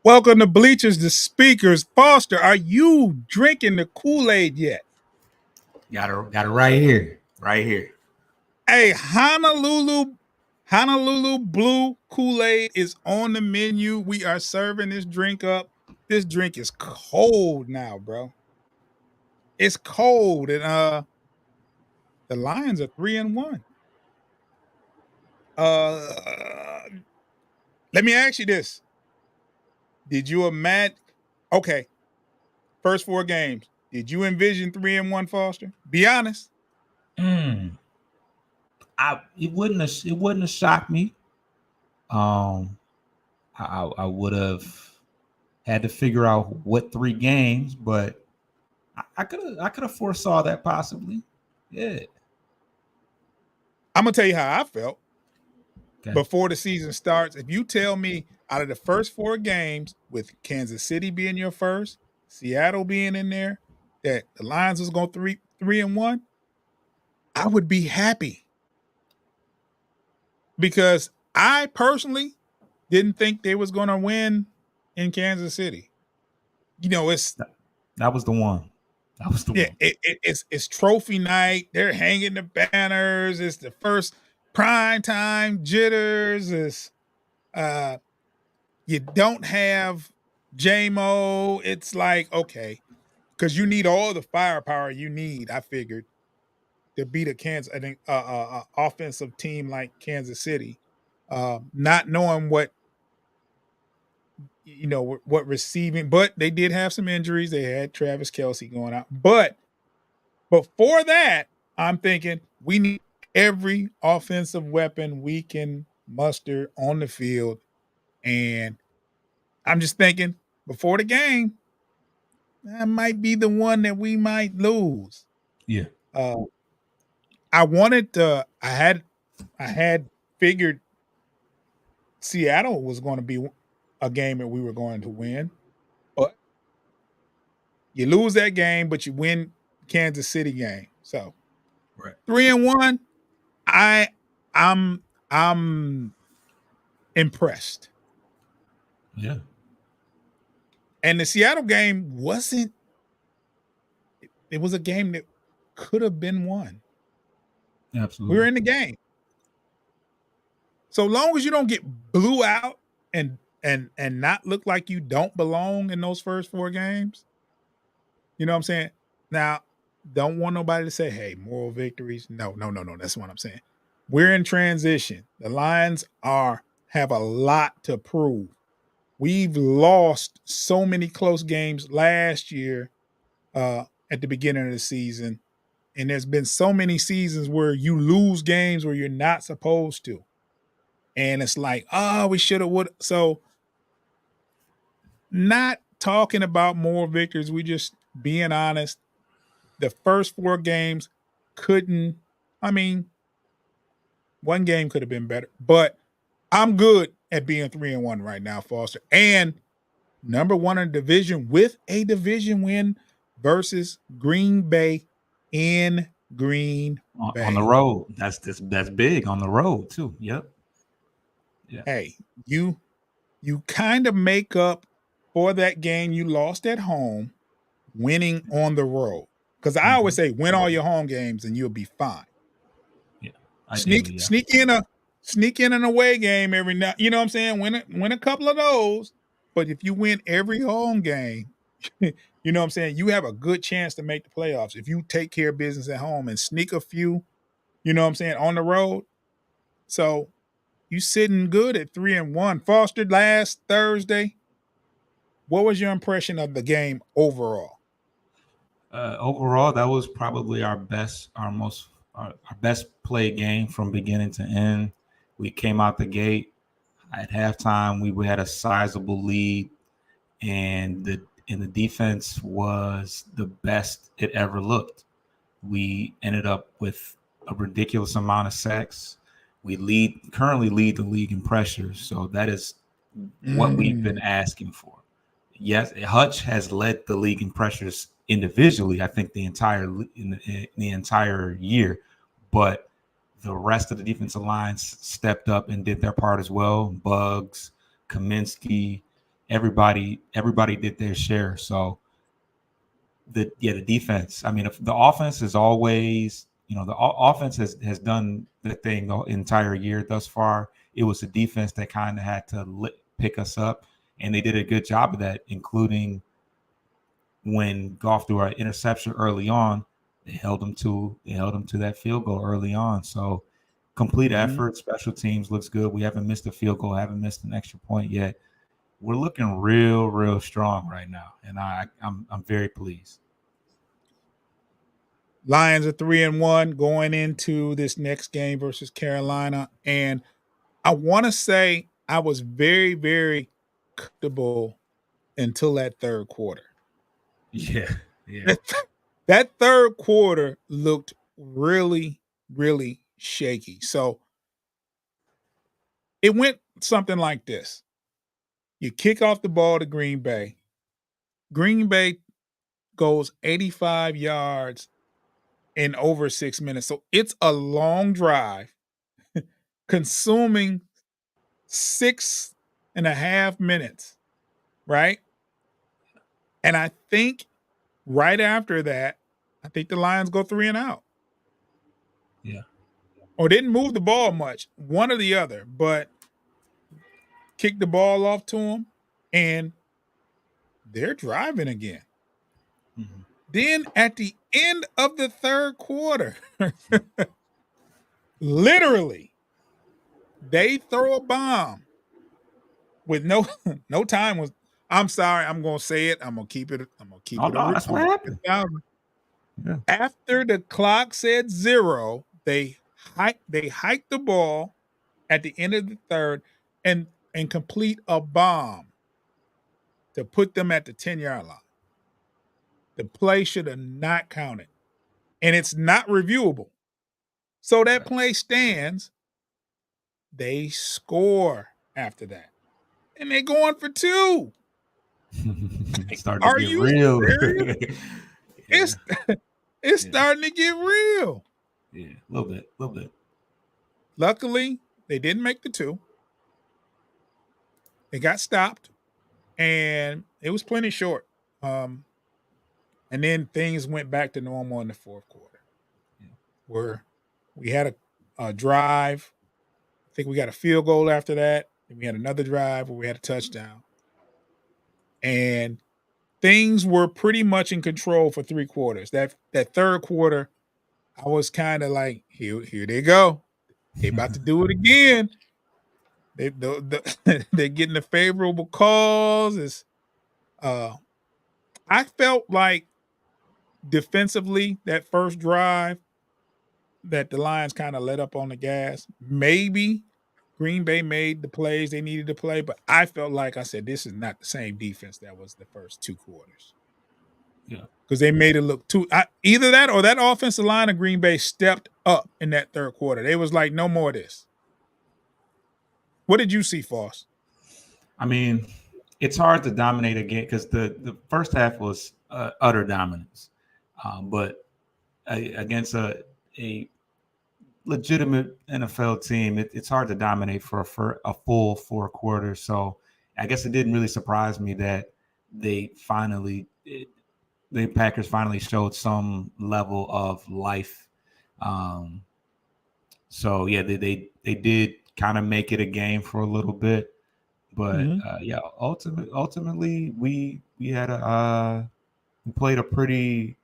Welcome to Bleachers, the speakers. Foster, are you drinking the Kool-Aid yet? Got it right here. Right here. Hey, Honolulu Blue Kool-Aid is on the menu. We are serving this drink up. This drink is cold now, bro. It's cold. And the Lions are 3-1. Let me ask you this. Did you imagine okay, first four games. Did you envision 3-1, Foster? Be honest. Mm. It wouldn't have shocked me. I would have had to figure out what 3 games, but I could have foresaw that possibly. Yeah. I'm gonna tell you how I felt Okay. before the season starts. If you tell me out of the first four games, with Kansas City being your first, Seattle being in there, that the Lions was going 3-1, I would be happy because I personally didn't think they was going to win in Kansas City. You know, that was the one. That was the yeah, one. It's trophy night. They're hanging the banners. It's the first prime time jitters. It's you don't have JMO. It's like, okay, because you need all the firepower you need, I figured, to beat a Kansas, I think, offensive team like Kansas City. Not knowing what what receiving, but they did have some injuries. They had Travis Kelce going out, but before that, I'm thinking we need every offensive weapon we can muster on the field, and I'm just thinking before the game, that might be the one that we might lose. Yeah. Uh, I wanted to. I had figured Seattle was going to be a game that we were going to win, but you lose that game, but you win Kansas City game. So Right. 3-1. I'm impressed. Yeah. And the Seattle game wasn't. It was a game that could have been won. Absolutely. We were in the game. So long as you don't get blew out and not look like you don't belong in those first four games, you know what I'm saying? Now, don't want nobody to say, "Hey, moral victories." No. That's what I'm saying. We're in transition. The Lions have a lot to prove. We've lost so many close games last year at the beginning of the season, and there's been so many seasons where you lose games where you're not supposed to. And it's like, oh, we should have would. So not talking about more victories. We just being honest. The first four games couldn't. I mean, one game could have been better, but I'm good at being 3-1 right now, Foster. And number one in the division with a division win versus Green Bay in Green Bay. On the road. That's big on the road too. Yep. Yeah. Hey, you kind of make up for that game you lost at home, winning on the road. Because I always say, win all your home games and you'll be fine. Yeah, sneak in an away game every now. You know what I'm saying? Win a couple of those. But if you win every home game, you know what I'm saying? You have a good chance to make the playoffs if you take care of business at home and sneak a few. You know what I'm saying, on the road. So you sitting good at 3-1. Foster, last Thursday, what was your impression of the game overall? Overall, that was probably our best played game from beginning to end. We came out the gate at halftime. We had a sizable lead, and the defense was the best it ever looked. We ended up with a ridiculous amount of sacks. We currently lead the league in pressures, so that is what we've been asking for. Yes, Hutch has led the league in pressures individually, I think the entire year, but the rest of the defensive lines stepped up and did their part as well. Bugs, Kaminsky, everybody did their share. So the defense. I mean, if the offense is always, the offense has done the thing the entire year thus far. It was the defense that kind of had to pick us up, and they did a good job of that, including when Goff threw an interception early on. They held them to that field goal early on. So complete effort. Special teams looks good. We haven't missed a field goal, haven't missed an extra point yet. We're looking real strong right now, and I'm very pleased. Lions are 3-1 going into this next game versus Carolina, and I want to say I was very, very comfortable until that third quarter. Yeah. That third quarter looked really, really shaky. So it went something like this. You kick off the ball to Green Bay. Green Bay goes 85 yards in over 6 minutes. So it's a long drive, consuming 6.5 minutes, right? And I think right after that, I think the Lions go 3 and out. Yeah. Or didn't move the ball much, one or the other, but kicked the ball off to them, and they're driving again. Mm-hmm. Then at the end of the third quarter, literally, they throw a bomb with no time was. I'm sorry, I'm gonna say it. I'm gonna keep it. No, that's what happened. Yeah. After the clock said 0, they hiked the ball at the end of the third and complete a bomb to put them at the 10-yard line. The play should have not counted, and it's not reviewable. So that play stands. They score after that, and they go on for 2. Are you real? Serious? Yeah. It's starting to get real. Yeah, a little bit. Luckily, they didn't make the 2. They got stopped, and it was plenty short. And then things went back to normal in the fourth quarter, where we had a drive. I think we got a field goal after that. And we had another drive where we had a touchdown. And things were pretty much in control for 3 quarters. That third quarter, I was kind of like, here they go. They about to do it again. They're getting the favorable calls. I felt like defensively that first drive that the Lions kind of let up on the gas. Maybe Green Bay made the plays they needed to play, but I felt like I said, this is not the same defense that was the first 2 quarters. Yeah. Because they made it look either that or that offensive line of Green Bay stepped up in that third quarter. They was like, no more of this. What did you see, Foss? I mean, it's hard to dominate a game because the first half was utter dominance. But against a legitimate NFL team, it's hard to dominate for a full 4 quarters. So I guess it didn't really surprise me that the Packers finally showed some level of life. So yeah, they did kind of make it a game for a little bit, but ultimately we had we played a pretty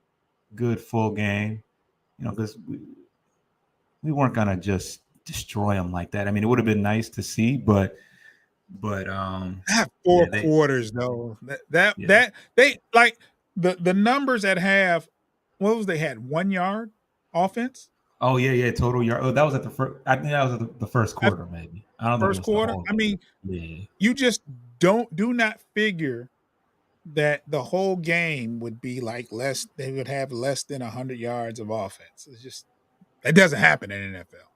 good full game, because we weren't gonna just destroy them like that. I mean, it would have been nice to see, but 4 quarters though. That they like the numbers at half. What was they had 1 yard offense? Oh yeah, total yard. Oh, that was at the first. I think that was at the first quarter, maybe. I don't know. First quarter. I mean, you just do not figure that the whole game would be like less. They would have less than 100 yards of offense. It's just it doesn't happen in the NFL.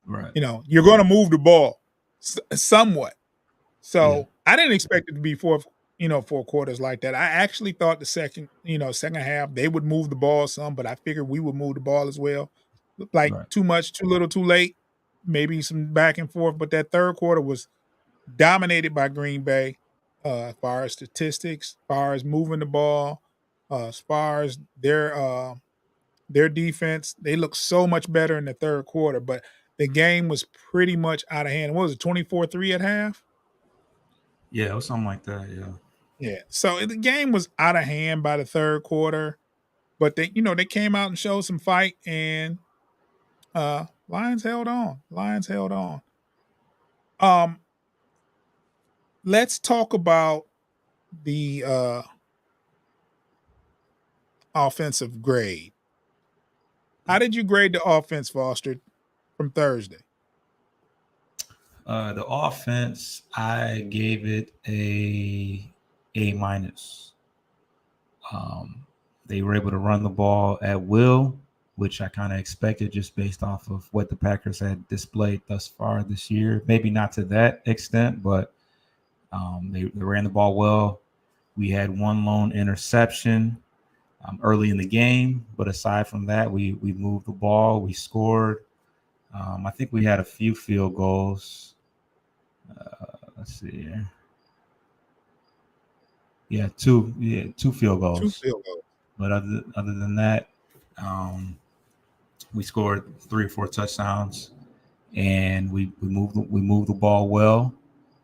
Right. You're going to move the ball somewhat. So I didn't expect it to be 4 quarters like that. I actually thought the second half they would move the ball some, but I figured we would move the ball as well. Like too much, too little, too late, maybe some back and forth. But that third quarter was dominated by Green Bay. as far as statistics, as far as moving the ball, as far as their defense. They look so much better in the third quarter, but the game was pretty much out of hand. What was it, 24-3 at half? Yeah, it was something like that. Yeah. Yeah. So the game was out of hand by the third quarter, but they came out and showed some fight, and Lions held on. Lions held on. Um, let's talk about the offensive grade. How did you grade the offense, Foster, from Thursday? The offense, I gave it A minus. They were able to run the ball at will, which I kind of expected just based off of what the Packers had displayed thus far this year. Maybe not to that extent, but they ran the ball well. We had one lone interception early in the game, but aside from that, we moved the ball, we scored. I think we had a few field goals. Let's see here. Yeah, two field Two goals. field goals. But other than that, we scored 3 or 4 touchdowns, and we moved the ball well,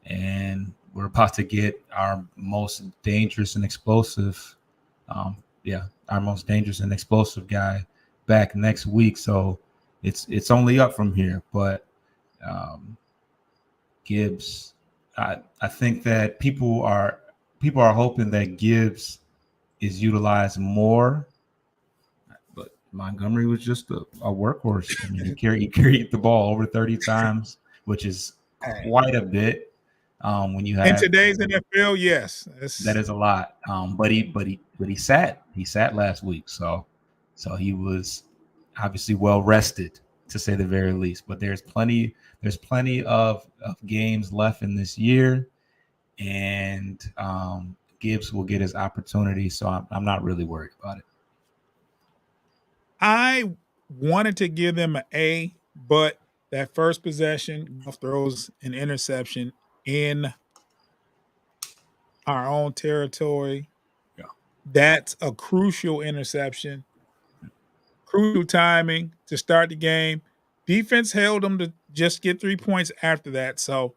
and we're about to get our most dangerous and explosive, our most dangerous and explosive guy back next week. So it's only up from here. But Gibbs, I think that people are hoping that Gibbs is utilized more, but Montgomery was just a workhorse. I mean, he carried the ball over 30 times, which is quite a bit. When you have in today's NFL, yes, that is a lot. But he sat last week, so he was obviously well rested, to say the very least. But there's plenty of games left in this year, and Gibbs will get his opportunity, so I'm not really worried about it. I wanted to give them an A, but that first possession, Goff throws an interception in our own territory. Yeah. That's a crucial interception. Crucial timing to start the game. Defense held them to just get 3 points after that. So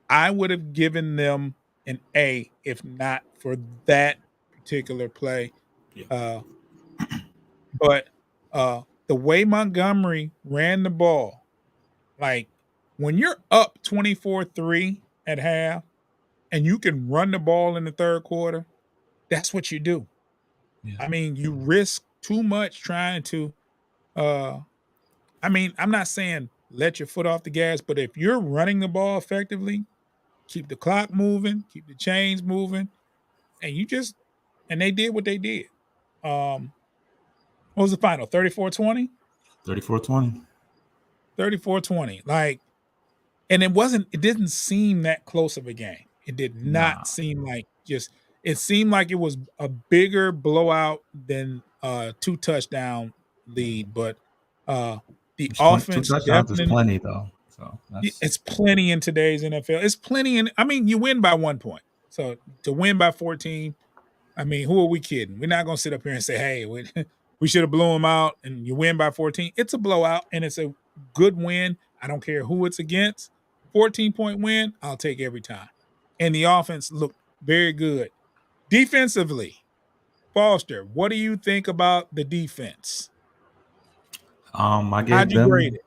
I would have given them an A if not for that particular play. Yeah. But the way Montgomery ran the ball, like when you're up 24-3 at half and you can run the ball in the third quarter, that's what you do. Yeah. I mean, you risk too much trying to I'm not saying let your foot off the gas, but if you're running the ball effectively, keep the clock moving, keep the chains moving, and they did what they did. What was the final? 34-20? 34-20. 34-20. Like, and it didn't seem that close of a game. It did not seem like it seemed like it was a bigger blowout than 2 touchdown lead, but the offense 2 touchdowns definitely is plenty though. So it's plenty in today's NFL. It's plenty you win by 1 point. So to win by 14, I mean, who are we kidding? We're not going to sit up here and say, "Hey, we should have blew them out," and you win by 14. It's a blowout, and it's a good win. I don't care who it's against. 14-point win, I'll take every time. And the offense looked very good. Defensively, Foster, what do you think about the defense? How'd you grade it?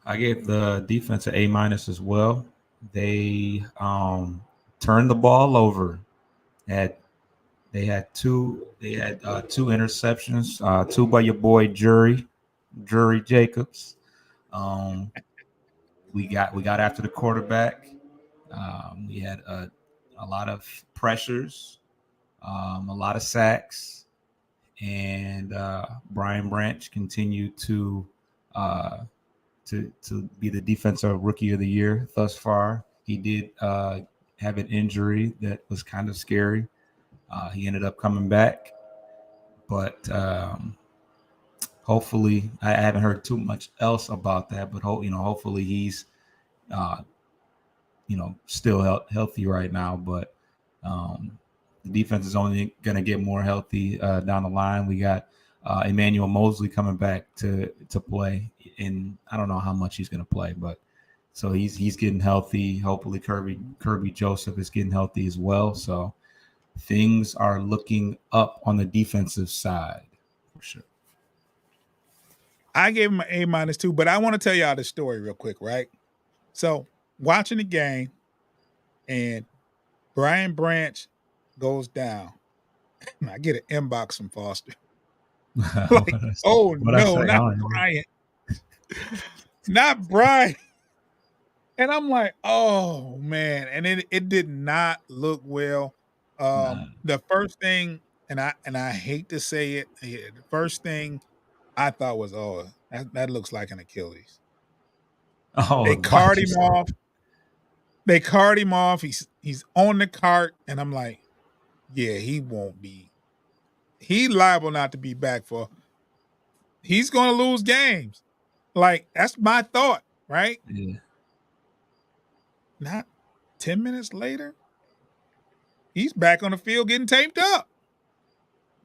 I gave the defense an A minus as well. They turned the ball over. They had two interceptions, 2 by your boy Jury Jacobs. We got after the quarterback. We had a lot of pressures, a lot of sacks, and Brian Branch continued to be the defensive rookie of the year thus far. He did have an injury that was kind of scary. He ended up coming back, but hopefully, I haven't heard too much else about that. But hopefully he's still healthy right now. But The defense is only going to get more healthy down the line. We got Emmanuel Mosley coming back to play, and I don't know how much he's going to play, but so he's getting healthy. Hopefully, Kirby Joseph is getting healthy as well. So things are looking up on the defensive side for sure. I gave him an A- too, but I want to tell y'all this story real quick, right? So watching the game, and Brian Branch goes down, and I get an inbox from Foster. Like, oh no, not Brian. Not Brian. And I'm like, oh man. And it did not look well. The first thing, and I hate to say it, the first thing I thought was, oh, that looks like an Achilles. Oh, they cart him off. They cart him off. He's on the cart, and I'm like, yeah, he won't be. He liable not to be back for. He's gonna lose games. Like, that's my thought, right? Yeah. Not 10 minutes later, he's back on the field getting taped up.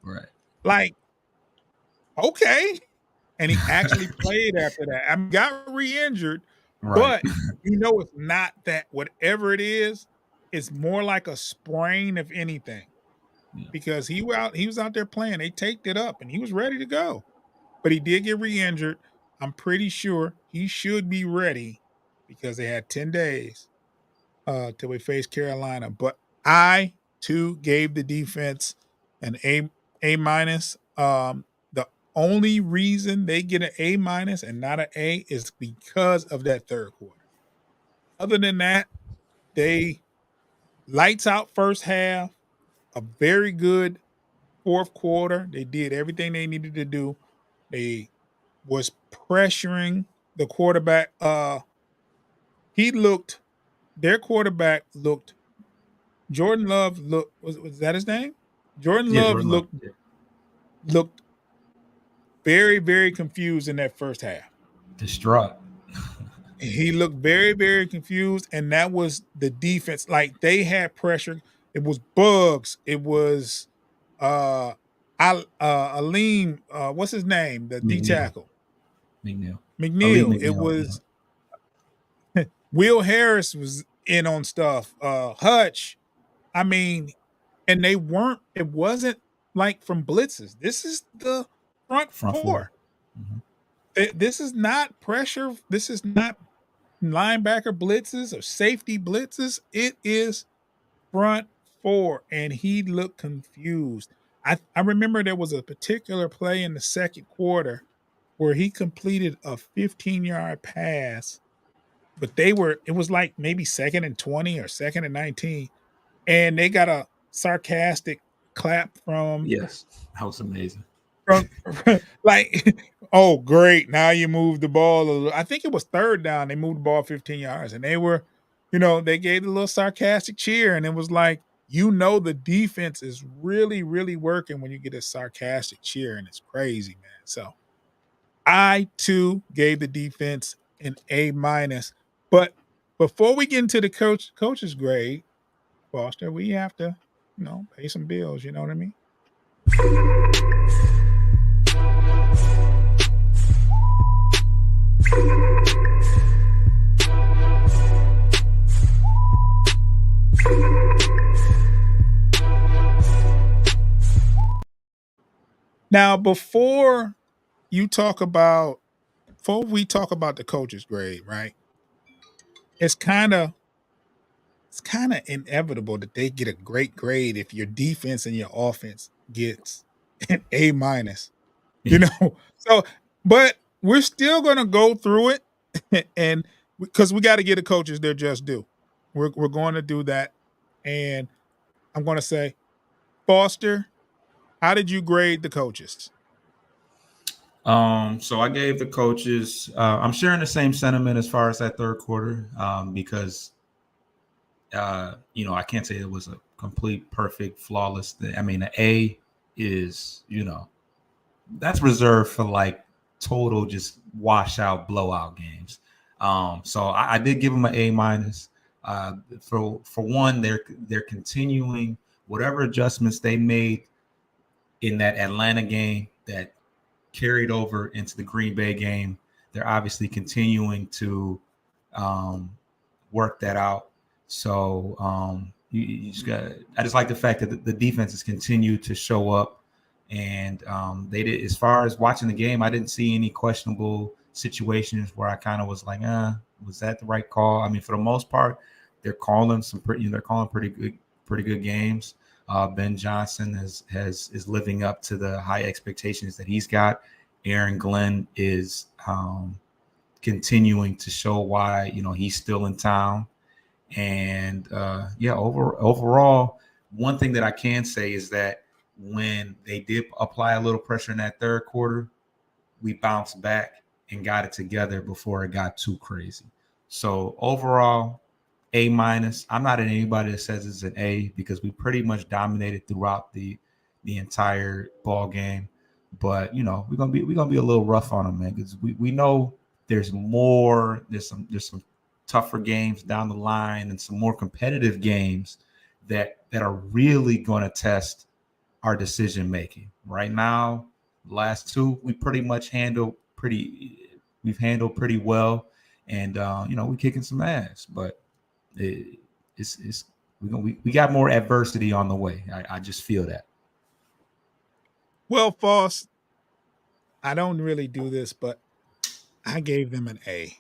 Right. Like, okay. And he actually played after that. I mean, got re-injured, right. But you know it's not that. Whatever it is, it's more like a sprain, if anything. Yeah. Because he was out there playing. They taped it up, and he was ready to go. But he did get re-injured. I'm pretty sure he should be ready because they had 10 days till we face Carolina. But I, too, gave the defense an A-. The only reason they get an A- and not an A is because of that third quarter. Other than that, they lights out first half, a very good fourth quarter. They did everything they needed to do. They was pressuring the quarterback. Their quarterback looked, Jordan Love looked, was that his name? Jordan Love looked very, very confused in that first half. Distraught. He looked very, very confused, and that was the defense. Like, they had pressure. It was Bugs. It was Aleem. What's his name? The D tackle. McNeil. It was Will Harris was in on stuff. Hutch. I mean, and they weren't. It wasn't like from blitzes. This is the front four. Mm-hmm. This is not pressure. This is not linebacker blitzes or safety blitzes. It is front four, and he looked confused. I remember there was a particular play in the second quarter where he completed a 15-yard pass, but it was like maybe 2nd and 20 or 2nd and 19, and they got a sarcastic clap from. Yes, that was amazing. From, like, oh, great. Now you move the ball a little. I think it was third down. They moved the ball 15 yards, and they were, they gave a little sarcastic cheer, and it was like, the defense is really, really working when you get a sarcastic cheer, and it's crazy, man. So I, too, gave the defense an A-. But before we get into the coach's grade, Foster, we have to, pay some bills. You know what I mean? Now, before we talk about the coach's grade, right? It's kind of inevitable that they get a great grade if your defense and your offense gets an A-. So, but we're still going to go through it, and because we got to get the coaches their just due. We're going to do that, and I'm going to say, Foster, how did you grade the coaches? So I gave the coaches. I'm sharing the same sentiment as far as that third quarter, because I can't say it was a complete, perfect, flawless thing. I mean, an A is, that's reserved for like total just washout blowout games. So I did give them an A-. For one, they're continuing whatever adjustments they made in that Atlanta game that carried over into the Green Bay game. They're obviously continuing to work that out. So you just got. I just like the fact that the defenses continue to show up, and they did. As far as watching the game, I didn't see any questionable situations where I kind of was like, was that the right call? I mean, for the most part, they're calling pretty good games. Ben Johnson is living up to the high expectations that he's got. Aaron Glenn is continuing to show why he's still in town. And overall, one thing that I can say is that when they did apply a little pressure in that third quarter, we bounced back and got it together before it got too crazy. So overall, A-. I'm not anybody that says it's an A because we pretty much dominated throughout the entire ball game. But we're gonna be a little rough on them, man, because we know there's more. There's some tougher games down the line and some more competitive games that are really going to test our decision making. Right now, the last two we pretty much handled pretty well, and we're kicking some ass, but we got more adversity on the way. I just feel that. Well, Foss, I don't really do this, but I gave them an A.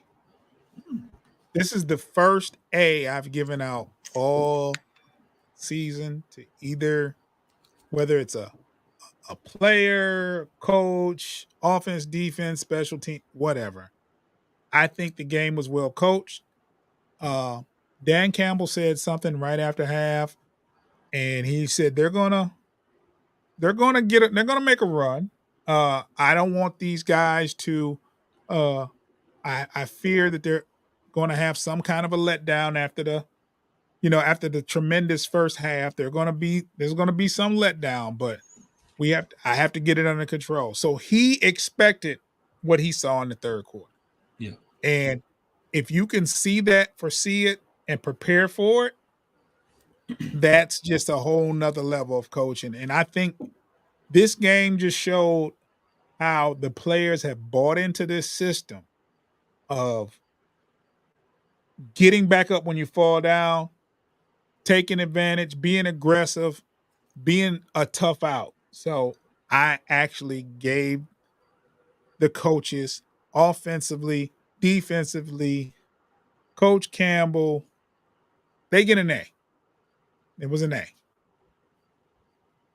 This is the first A I've given out all season to either, whether it's a player, coach, offense, defense, special team, whatever. I think the game was well coached. Dan Campbell said something right after half, and he said they're gonna make a run. I don't want these guys to. I fear that they're going to have some kind of a letdown after the tremendous first half. There's going to be some letdown, but I have to get it under control. So he expected what he saw in the third quarter. Yeah. And if you can foresee it and prepare for it, that's just a whole nother level of coaching. And I think this game just showed how the players have bought into this system of getting back up when you fall down, taking advantage, being aggressive, being a tough out. So I actually gave the coaches offensively, defensively, Coach Campbell, they get an A. It was an A.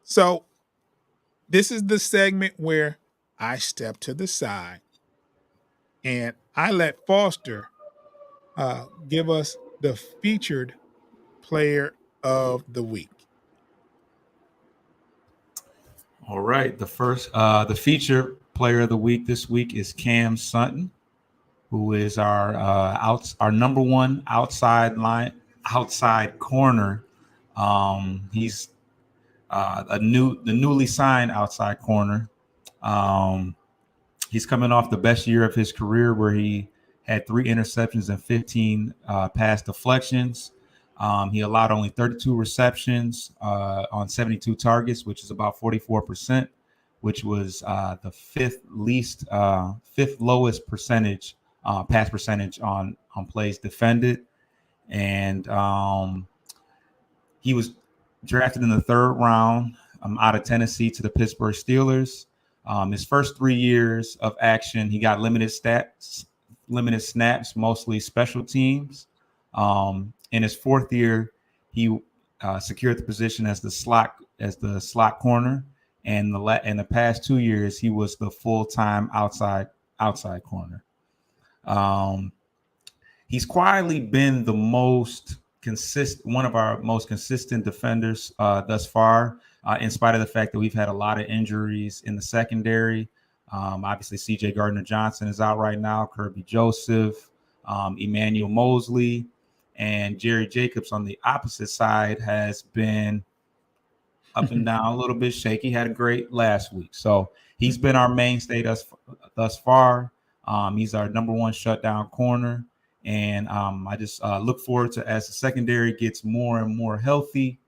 So this is the segment where I step to the side and I let Foster give us the featured player of the week. All right. The featured player of the week this week is Cam Sutton, who is our number one outside corner. He's the newly signed outside corner. He's coming off the best year of his career, where he had 3 interceptions and 15 pass deflections. He allowed only 32 receptions on 72 targets, which is about 44%, which was the fifth lowest percentage pass percentage on plays defended. And he was drafted in the 3rd round out of Tennessee to the Pittsburgh Steelers. His first 3 years of action, he got limited snaps, mostly special teams. In his 4th year, he secured the position as the slot corner, and in the past 2 years, he was the full-time outside corner. He's quietly been the one of our most consistent defenders thus far, in spite of the fact that we've had a lot of injuries in the secondary. Obviously, C.J. Gardner-Johnson is out right now, Kirby Joseph, Emmanuel Mosley, and Jerry Jacobs on the opposite side has been up and down, a little bit shaky. Had a great last week. So he's been our mainstay thus far. He's our number one shutdown corner. And I just look forward to, as the secondary gets more and more healthy,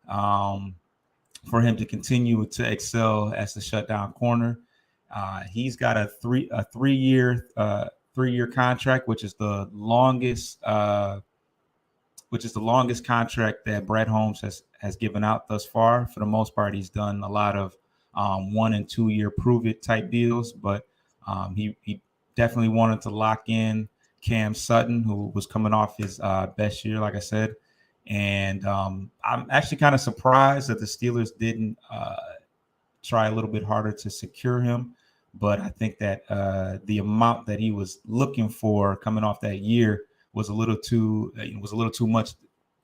for him to continue to excel as the shutdown corner. He's got a three-year contract, which is the longest contract that Brett Holmes has given out thus far. For the most part, he's done a lot of 1 and 2 year prove it type deals, but he definitely wanted to lock in Cam Sutton, who was coming off his best year, like I said. And I'm actually kind of surprised that the Steelers didn't try a little bit harder to secure him. But I think that the amount that he was looking for coming off that year was a little too much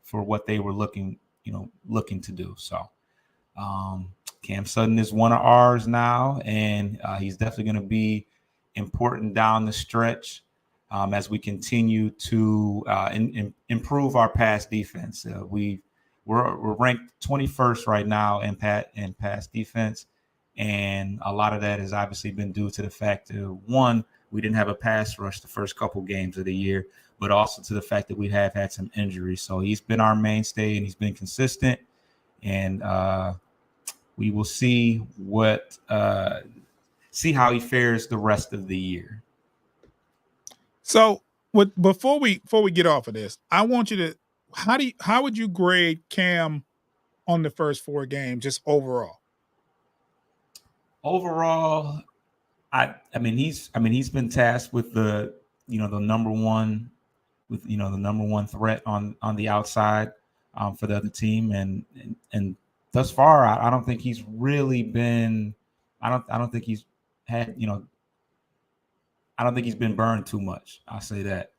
for what they were looking to do. So Cam Sutton is one of ours now, and he's definitely going to be important down the stretch as we continue to improve our pass defense. We're ranked 21st right now in pass defense, and a lot of that has obviously been due to the fact that, one, we didn't have a pass rush the first couple games of the year, but also to the fact that we have had some injuries. So he's been our mainstay, and he's been consistent, and we will see how he fares the rest of the year. So, before we get off of this, I want you to how would you grade Cam on the first 4 games, just overall? Overall, I mean he's been tasked with the number one threat on the outside for the other team, and thus far I don't think he's really been I don't think he's had I don't think he's been burned too much. I'll say that.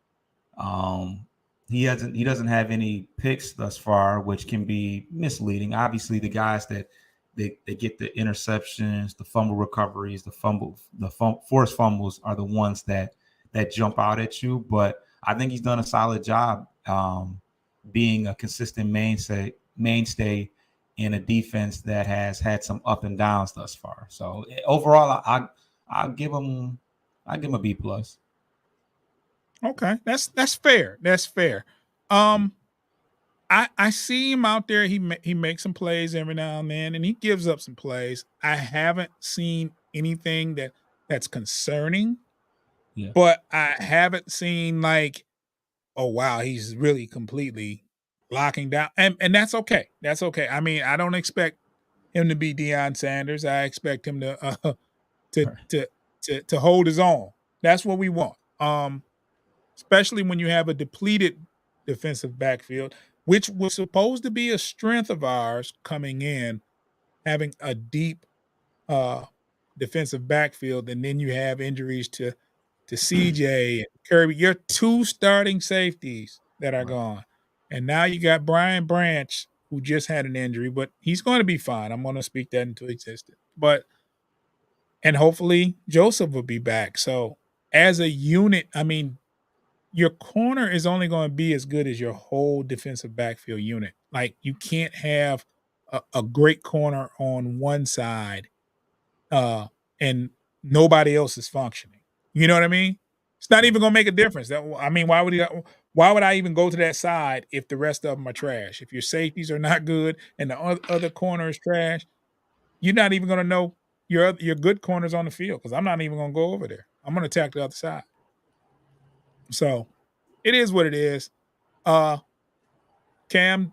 He doesn't have any picks thus far, which can be misleading. Obviously, the guys that they get the interceptions, the fumble recoveries, the forced fumbles are the ones that jump out at you. But I think he's done a solid job being a consistent mainstay in a defense that has had some up and downs thus far. So overall, I'll give him a B+. Okay, that's fair. That's fair. I see him out there. He makes some plays every now and then, and he gives up some plays. I haven't seen anything that's concerning, but I haven't seen like, oh wow, he's really completely locking down, and that's okay. That's okay. I mean, I don't expect him to be Deion Sanders. I expect him to hold his own. That's what we want. Especially when you have a depleted defensive backfield, which was supposed to be a strength of ours coming in, having a deep defensive backfield, and then you have injuries to CJ and Kirby. Your 2 starting safeties that are gone. And now you got Brian Branch, who just had an injury, but he's going to be fine. I'm going to speak that into existence. And hopefully Joseph will be back. So as a unit, I mean, your corner is only going to be as good as your whole defensive backfield unit. Like, you can't have a great corner on one side and nobody else is functioning. You know what I mean? It's not even going to make a difference. I mean, why would I even go to that side if the rest of them are trash? If your safeties are not good and the other corner is trash, you're not even going to know your good corners on the field, because I'm not even going to go over there. I'm going to attack the other side. So it is what it is. Cam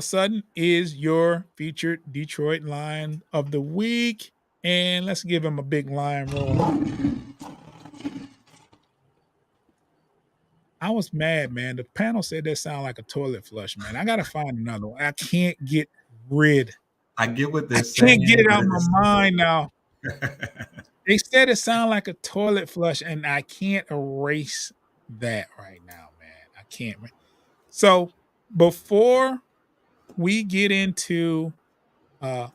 Sutton is your featured Detroit Lion of the week, and let's give him a big lion roll. I was mad, man. The panel said that sounded like a toilet flush, man. I gotta find another one. I can't get rid. I get what they're saying. I can't get it out of my mind now. They said it sounded like a toilet flush, and I can't erase that right now, man. I can't. So before we get into the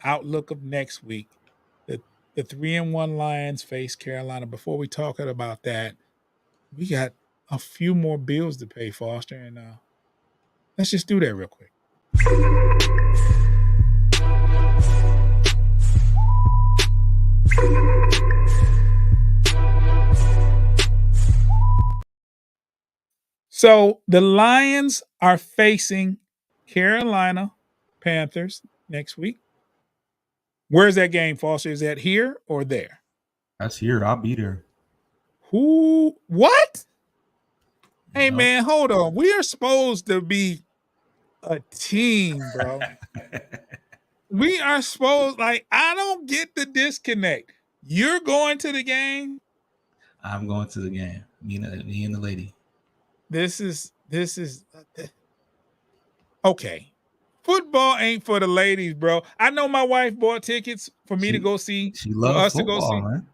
outlook of next week, the 3-1 Lions face Carolina. Before we talk about that, we got a few more bills to pay, Foster, and let's just do that real quick. So the Lions are facing Carolina Panthers next week. Where's that game, Foster? Is that here or there? That's here. I'll be there. Who? What? Hey, Yep. man, hold on. We are supposed to be a team, bro. We are supposed, like, I don't get the disconnect. You're going to the game. I'm going to the game. Me and the lady. This is okay. Football ain't for the ladies, bro. I know my wife bought tickets for me to go see, She for loves us to go football, see. man.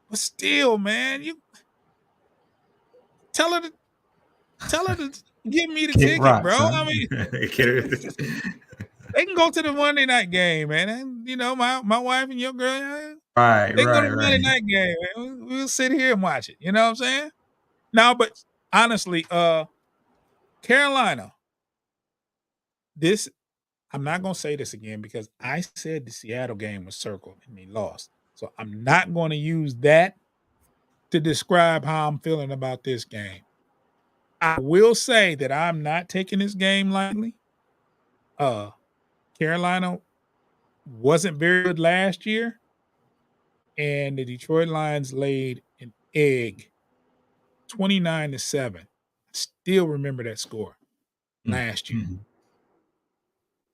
But still, man, you tell her to give me the Kick ticket, rocks, bro. huh? I mean, they can go to the Monday night game, man. And you know, my wife and your girl, Right, they can go to right, the Monday right. night game, man. We'll sit here and watch it. You know what I'm saying? No, but honestly, Carolina, this I'm not gonna say this again because I said the Seattle game was circled and they lost. So I'm not gonna use that to describe how I'm feeling about this game. I will say that I'm not taking this game lightly. Carolina wasn't very good last year, and the Detroit Lions laid an egg 29-7. Still remember that score last year. Mm-hmm.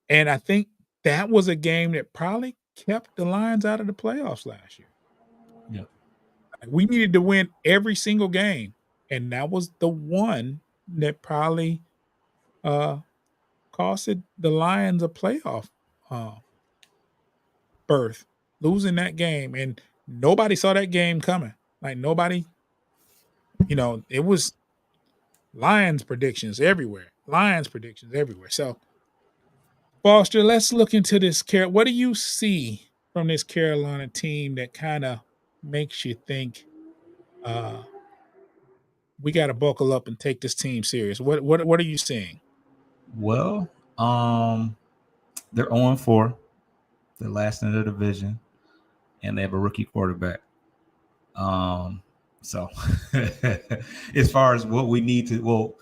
And I think that was a game that probably kept the Lions out of the playoffs last year. Yeah. We needed to win every single game, and that was the one that probably costed the Lions a playoff uh, berth, losing that game, and nobody saw that game coming. Like nobody, it was Lions predictions everywhere. Lions predictions everywhere. So, Foster, let's look into this. What do you see from this Carolina team that kind of makes you think uh, we got to buckle up and take this team serious? What are you seeing? Well, they're 0-4. They're last in the division, and they have a rookie quarterback. So as far as what we need to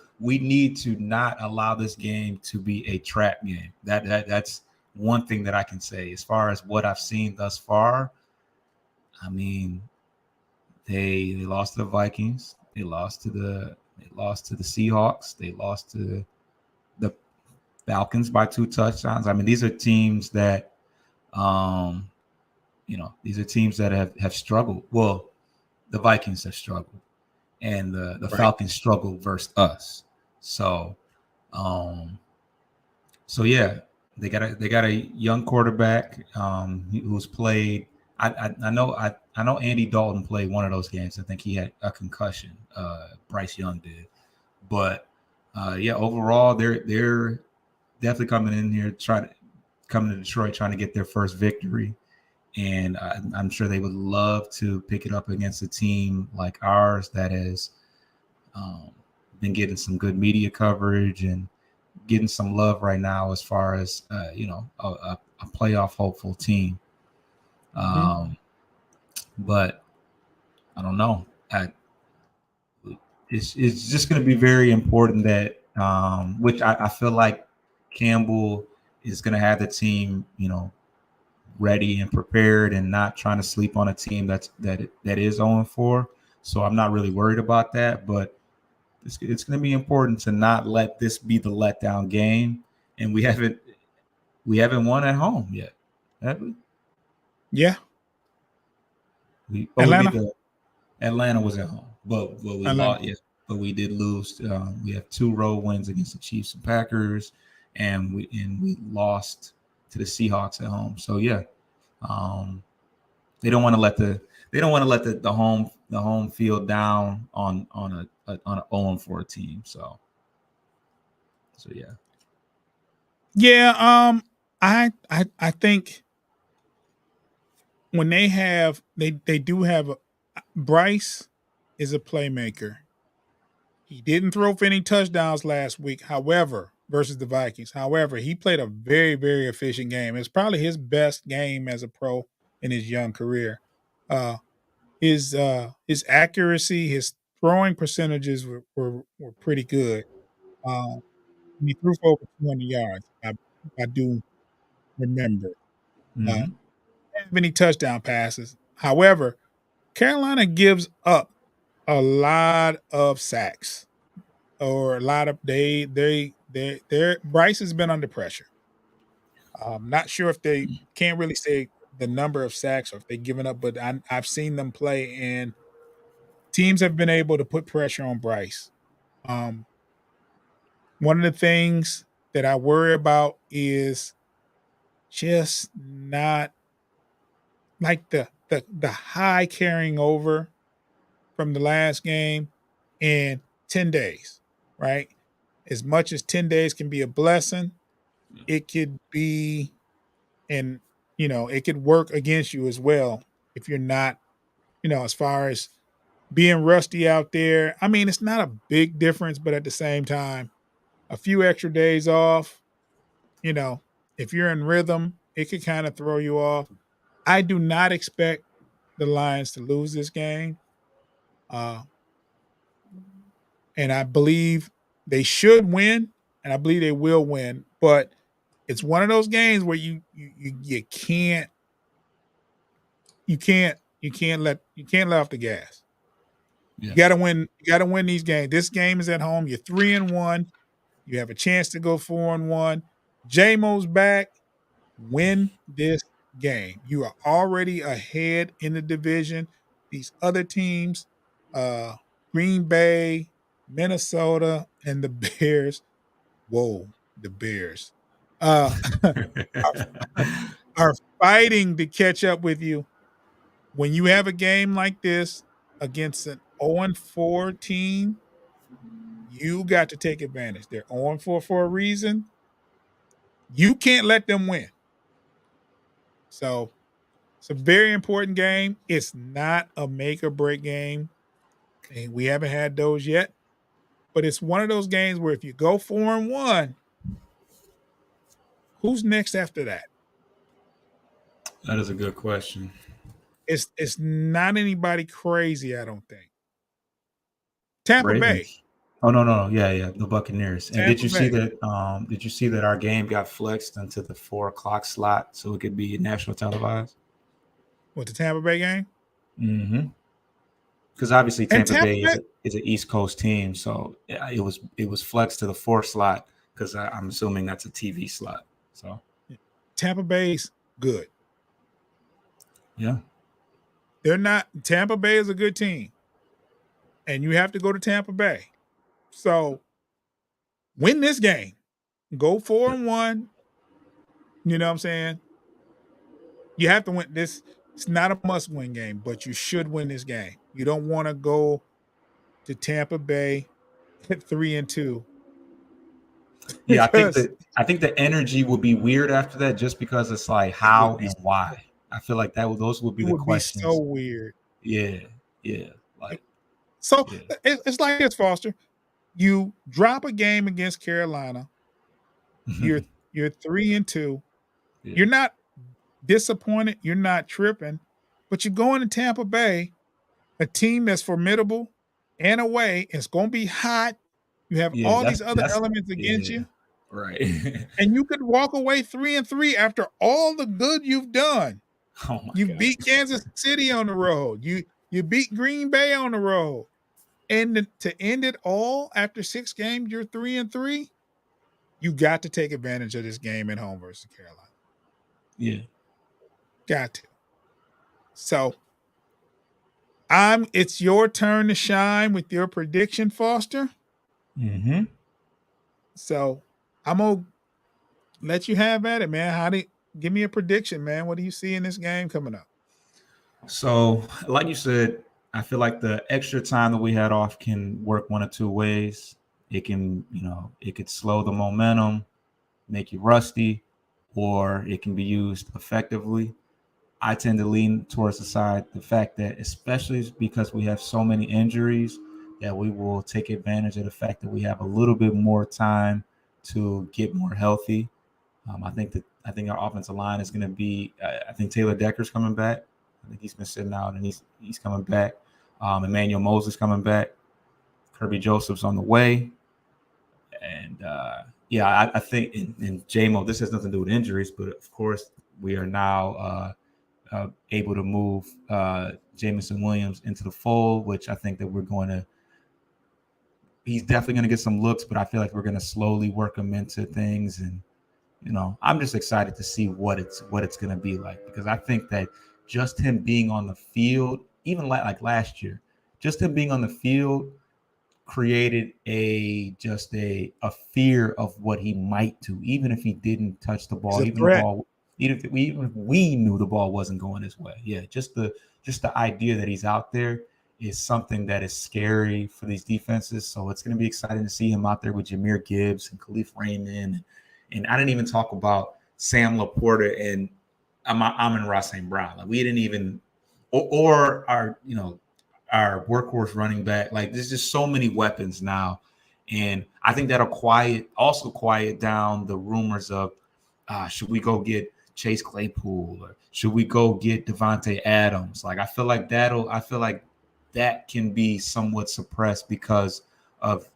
not allow this game to be a trap game. That's one thing that I can say. As far as what I've seen thus far, I mean, they lost to the Vikings, they lost to the Seahawks, they lost to the Falcons by 2 touchdowns. I mean, these are teams that these are teams that have struggled. Well, the Vikings have struggled, and the Right. Falcons struggled versus us. So, yeah, they got a young quarterback who's played. I know Andy Dalton played one of those games. I think he had a concussion. Bryce Young did, but yeah, overall they're definitely coming in here coming to Detroit trying to get their first victory. And I'm sure they would love to pick it up against a team like ours that has been getting some good media coverage and getting some love right now as far as a playoff hopeful team. But I don't know. It's just going to be very important that which I feel like Campbell is going to have the team ready and prepared and not trying to sleep on a team that is 0-4. So I'm not really worried about that, but it's going to be important to not let this be the letdown game. And we haven't won at home yet, have we? Yeah. Atlanta was at home, but we lost. Yeah, but we did lose. We have 2 road wins against the Chiefs and Packers, and we lost to the Seahawks at home. So yeah, they don't want to let the home field down on an 0-4 team. So yeah. Yeah, I think when they do have Bryce is a playmaker. He didn't throw for any touchdowns last week, however, versus the Vikings. However, he played a very, very efficient game. It's probably his best game as a pro in his young career. His accuracy, his throwing percentages were pretty good. Um, he threw for over 200 yards. I do remember. Mm-hmm. Didn't have any touchdown passes. However, Carolina gives up a lot of sacks, or a lot of their Bryce has been under pressure. Not sure if they can't really say the number of sacks or if they've given up, but I've seen them play, and teams have been able to put pressure on Bryce. Um, One of the things that I worry about is just not like the high carrying over from the last game in 10 days, right? As much as 10 days can be a blessing, it could be, and it could work against you as well if you're not, as far as being rusty out there. I mean, it's not a big difference, but at the same time, a few extra days off, you know, if you're in rhythm, it could kind of throw you off. I do not expect the Lions to lose this game. Uh, and I believe they should win, and I believe they will win. But it's one of those games where you can't let off the gas. Yeah. You gotta win. You gotta win these games. This game is at home. You're 3-1. You have a chance to go 4-1. J-Mo's back. Win this game. You are already ahead in the division. These other teams, Green Bay, Minnesota, and the Bears. Whoa, the Bears are, are fighting to catch up with you. When you have a game like this against an 0-4 team, you got to take advantage. They're 0-4 for a reason. You can't let them win. So it's a very important game. It's not a make or break game. And we haven't had those yet. But it's one of those games where if you go 4-1, who's next after that? That is a good question. It's not anybody crazy, I don't think. Tampa Bay. Oh no, yeah, the Buccaneers. And Tampa did you see that? Did you see that our game got flexed into the 4:00 slot so it could be national televised? With the Tampa Bay game? Mm-hmm. Because obviously Tampa Bay Bay is an East Coast team, so it was flexed to the 4 slot because I'm assuming that's a TV slot. So Tampa Bay's good. Yeah. They're not. Tampa Bay is a good team, and you have to go to Tampa Bay. So win this game. Go 4-1. You know what I'm saying? You have to win this. It's not a must-win game, but you should win this game. You don't want to go to Tampa Bay at 3-2. Yeah, I think the energy would be weird after that, just because it's like how and why. I feel like those would be the questions. So weird. Yeah. Like so, yeah. It's like this, Foster. You drop a game against Carolina. You're 3-2. Yeah. You're not disappointed. You're not tripping, but you're going to Tampa Bay, a team that's formidable and away. It's going to be hot. You have all these other elements against you. Right. And you could walk away 3-3 after all the good you've done. Oh my you God. Beat Kansas City on the road. You beat Green Bay on the road. And to end it all after 6 games, you're 3-3. You got to take advantage of this game at home versus Carolina. Yeah. Got to. So it's your turn to shine with your prediction, Foster. Mm-hmm. So I'm gonna let you have at it, man. Give me a prediction, man. What do you see in this game coming up? So, like you said, I feel like the extra time that we had off can work one of two ways. It can, it could slow the momentum, make you rusty, or it can be used effectively. I tend to lean towards the fact that, especially because we have so many injuries, that we will take advantage of the fact that we have a little bit more time to get more healthy. I think our offensive line is going to be. I think Taylor Decker's coming back. I think he's been sitting out, and he's coming back. Emmanuel Moses coming back. Kirby Joseph's on the way. And I think in JMO, this has nothing to do with injuries, but of course we are now able to move Jameson Williams into the fold, which I think that he's definitely going to get some looks, but I feel like we're going to slowly work him into things. And, I'm just excited to see what it's going to be like, because I think that just him being on the field, even like last year, just him being on the field created a fear of what he might do, even if he didn't touch the ball, even if we knew the ball wasn't going his way. Yeah, just the idea that he's out there is something that is scary for these defenses. So it's going to be exciting to see him out there with Jahmyr Gibbs and Khalif Raymond, and I didn't even talk about Sam Laporta and Amon-Ra St. Brown. Like, we didn't even, or our workhorse running back. Like, there's just so many weapons now. And I think that'll quiet down the rumors of should we go get Chase Claypool, or should we go get Devontae Adams? Like, I feel like that can be somewhat suppressed because of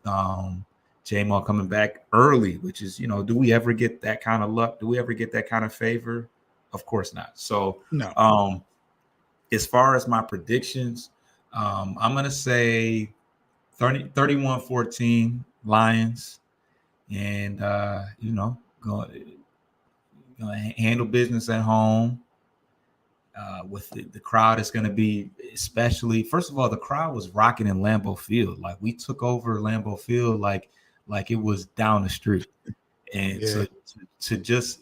J-Maul coming back early, which is, do we ever get that kind of luck? Do we ever get that kind of favor? Of course not. So no. As far as my predictions, I'm going to say 31-14 Lions, and, going to handle business at home. With the crowd is going to be, especially, first of all, the crowd was rocking in Lambeau Field. Like, we took over Lambeau Field like it was down the street. And so to just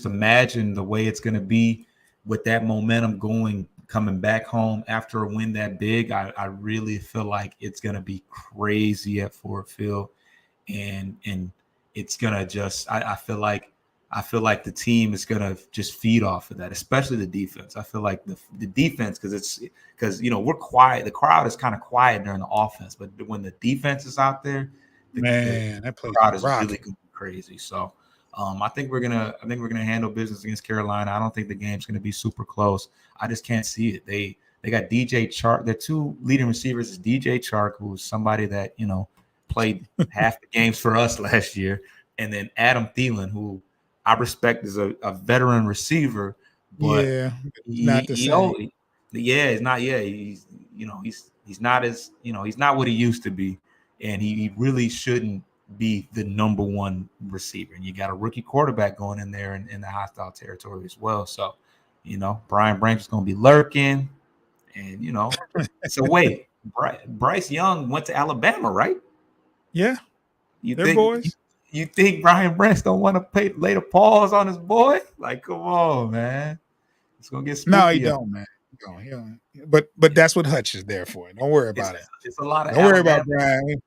imagine the way it's going to be with that momentum coming back home after a win that big, I really feel like it's going to be crazy at Ford Field. And it's going to just, I feel like the team is going to just feed off of that, especially the defense. I feel like the defense, because we're quiet. The crowd is kind of quiet during the offense, but when the defense is out there, that crowd is really going crazy. So I think we're gonna handle business against Carolina. I don't think the game's gonna be super close. I just can't see it. They got DJ Chark. Their two leading receivers is DJ Chark, who's somebody that played half the games for us last year, and then Adam Thielen, who I respect as a veteran receiver, but not the same. He's not. Yeah, he's not as he's not what he used to be, and he really shouldn't be the number one receiver. And you got a rookie quarterback going in there in the hostile territory as well. So, Brian Branch is going to be lurking, and so wait, Bryce Young went to Alabama, right? Yeah, they're boys. You think Brian Branch don't want to lay the pause on his boy? Like, come on, man. It's gonna get spooky. No, he don't, man. He don't. But that's what Hutch is there for. Don't worry about it. It's a lot of. Don't worry about Brian.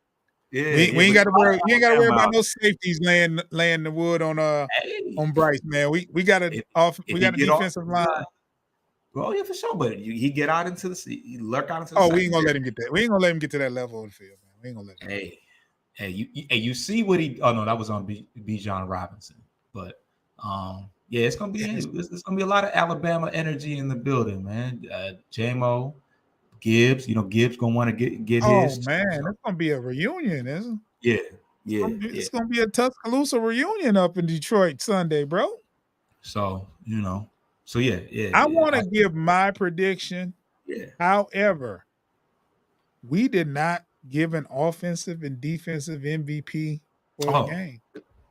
We ain't got to worry. You ain't got to worry about no safeties laying the wood on Bryce, man. We got a defensive line. Well, yeah, for sure. But he get out into he lurk out into the. Oh, we ain't gonna let him get that. We ain't gonna let him get to that level of the field, man. We ain't gonna let him. Hey, you see what he? Oh no, that was on Bijan Robinson. But it's gonna be a lot of Alabama energy in the building, man. JMO, Gibbs, Gibbs gonna want to get his. Oh man, that's gonna be a reunion, isn't it? Yeah. It's gonna be a Tuscaloosa reunion up in Detroit Sunday, bro. So yeah. I want to give my prediction. Yeah. However, we did not give an offensive and defensive MVP for the game.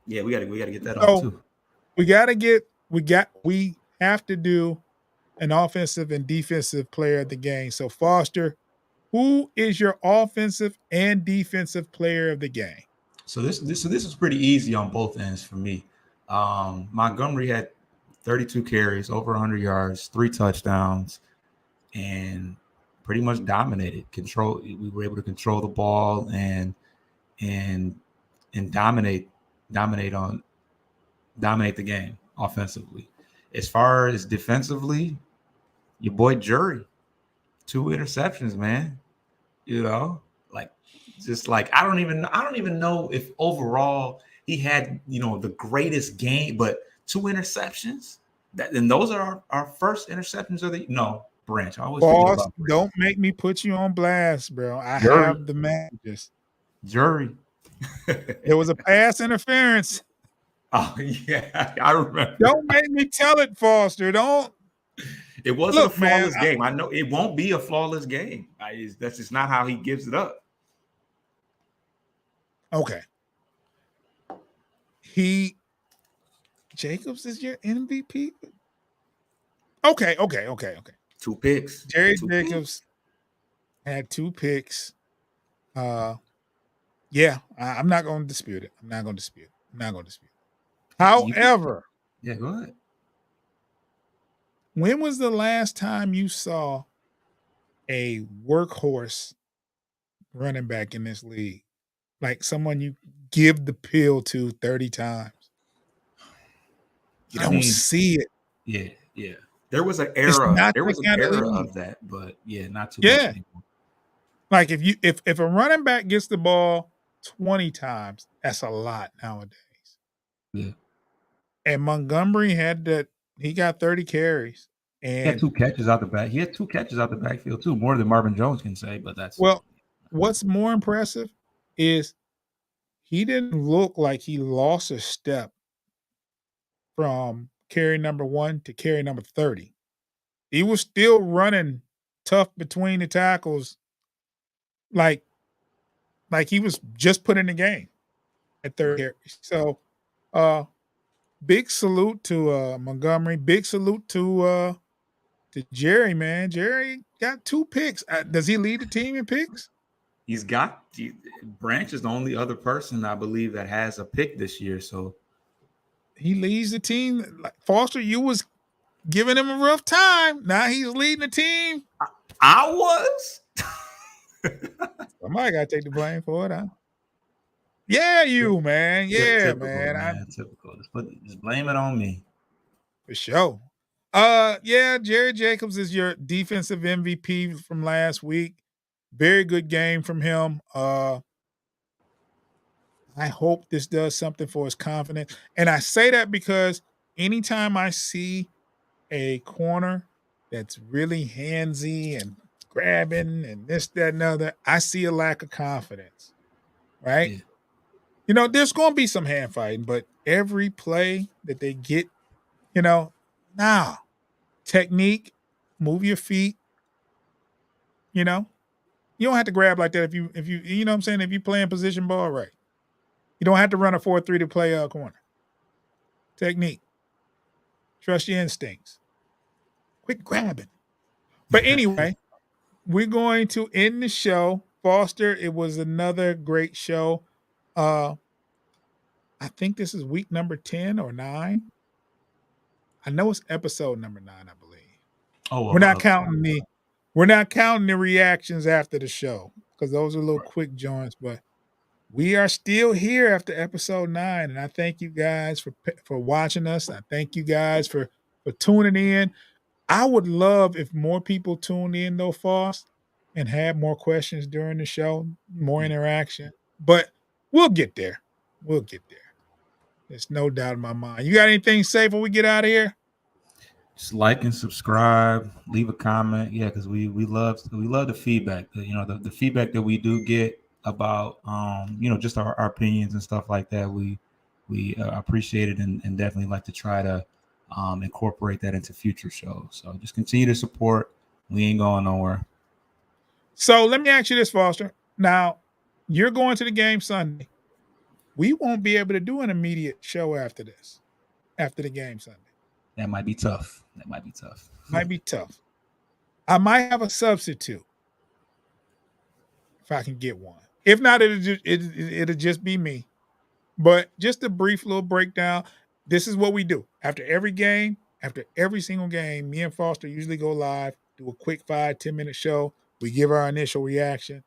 Yeah, we gotta get that on too. We have to do an offensive and defensive player of the game. So Foster, who is your offensive and defensive player of the game? So this is pretty easy on both ends for me. Montgomery had 32 carries, over 100 yards, 3 touchdowns, and pretty much dominated. We were able to control the ball and dominate the game offensively. As far as defensively, your boy Jury, 2 interceptions, man. I don't even know if overall he had the greatest game, but 2 interceptions. And those are our first interceptions of the Branch. I always forget Boss, about Branch. don't make me put you on blast, bro. I Jury. have the messages. Jury. There was a pass interference. Oh yeah, I remember. Don't make me tell it, Foster. Don't. It wasn't Look, a flawless man, game. I know it won't be a flawless game. That's just not how he gives it up. Okay. Jacobs is your MVP? Okay. 2 picks. Jerry 2 Jacobs had 2 picks. Yeah, I'm not going to dispute it. However, yeah, go ahead. When was the last time you saw a workhorse running back in this league? Like someone you give the pill to 30 times. You don't see it. Yeah. There was an era. There was an era of that, but yeah, not too much anymore. Like if a running back gets the ball 20 times, that's a lot nowadays. Yeah. And Montgomery he got 30 carries. And he had 2 catches out the back. He had 2 catches out the backfield too, more than Marvin Jones can say. But that's what's more impressive is he didn't look like he lost a step from carry number 1 to carry number 30. He was still running tough between the tackles, like he was just put in the game at 30 carries. So, big salute to Montgomery. Big salute to Jerry, man. Jerry got 2 picks. Does he lead the team in picks? Branch is the only other person I believe that has a pick this year. So he leads the team. Like Foster, you was giving him a rough time. Now he's leading the team. I was. Somebody got to take the blame for it, huh? Yeah, you, man. Yeah, typical, man. Typical. Just blame it on me. For sure. Yeah, Jerry Jacobs is your defensive MVP from last week. Very good game from him. I hope this does something for his confidence. And I say that because anytime I see a corner that's really handsy and grabbing and this, that, and other, I see a lack of confidence. Right? Yeah. You know, there's going to be some hand fighting, but every play that they get, technique, move your feet, you don't have to grab like that if you you know what I'm saying, if you playing position ball right. You don't have to run a 4-3 to play a corner. Technique. Trust your instincts. Quit grabbing. But anyway, we're going to end the show. Foster, it was another great show. I think this is week number 10 or 9. I know it's episode number 9, I believe. Oh, we're not counting the reactions after the show because those are little quick joints, but we are still here after episode 9, and I thank you guys for watching us. I thank you guys for tuning in. I would love if more people tuned in though, Foss, and had more questions during the show, more interaction. But we'll get there. There's no doubt in my mind. You got anything to say before we get out of here? Just like and subscribe, leave a comment. Yeah, because we love the feedback. The feedback that we do get about just our opinions and stuff like that. We appreciate it and definitely like to try to incorporate that into future shows. So just continue to support. We ain't going nowhere. So let me ask you this, Foster. Now, you're going to the game Sunday. We won't be able to do an immediate show after the game Sunday. That might be tough. Might be tough. I might have a substitute if I can get one. If not, it'll just be me. But just a brief little breakdown. This is what we do. After every single game, me and Foster usually go live, do a quick 5-10 minute show. We give our initial reaction.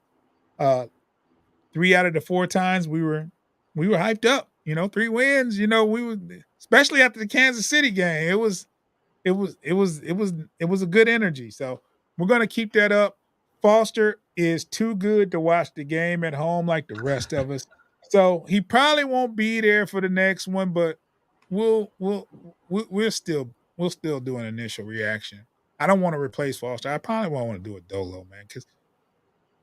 3 out of the 4 times we were hyped up. 3 wins. We were, especially after the Kansas City game. It was a good energy. So we're gonna keep that up. Foster is too good to watch the game at home like the rest of us. So he probably won't be there for the next one, but we'll still do an initial reaction. I don't want to replace Foster. I probably won't want to do a Dolo, man, because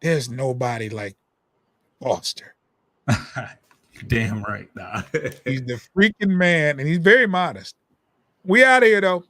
there's nobody like Foster. You're damn right, nah. He's the freaking man, and he's very modest. We out of here, though.